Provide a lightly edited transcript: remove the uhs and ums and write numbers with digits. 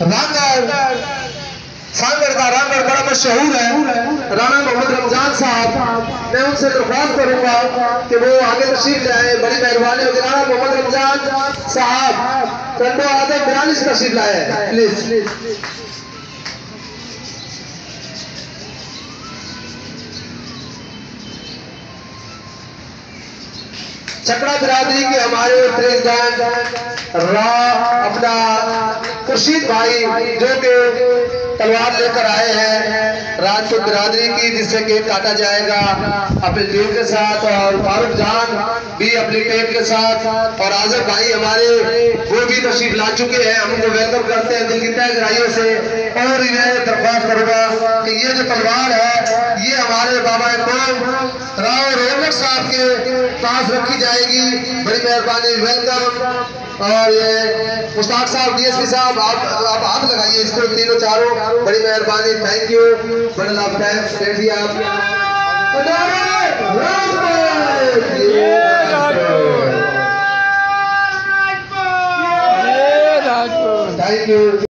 रामगढ़ सांगड़ का रामगढ़ बड़ा मशहूर है। राणा मोहम्मद रमजान साहब, मैं उनसे दरख्वास्त करूंगा कि वो आगे तशरीफ लाए। बड़ी मेहरबानी होगी। राणा मोहम्मद रमजान साहब कंडो आदम बिरानी से तशरीफ लाए प्लीज। चकड़ा बिरादरी के हमारे प्रेसिडेंट अपना खुर्शीद भाई जो कि तलवार लेकर आए हैं राजपूत बिरादरी की, जिससे केक काटा जाएगा अपनी टीम के साथ, और फारूक जान भी अपनी टीम के साथ, और आजम भाई हमारे वो भी तशरीफ ला चुके हैं। हम उनको वेलकम करते हैं दिल की तहे गहराइयों से। और मैं दरख्वास्त करूंगा कि ये जो तलवार है ये हमारे बाबा कौम राव रोहमत साहब के पास रखी जाएगी। बड़ी मेहरबानी, वेलकम। और ये मुश्ताक साहब, डीएसपी साहब, आप हाथ लगाइए इसको तीनों चारों। बड़ी मेहरबानी, थैंक यू। बड़े लाभ बैठिए आप। Thank you.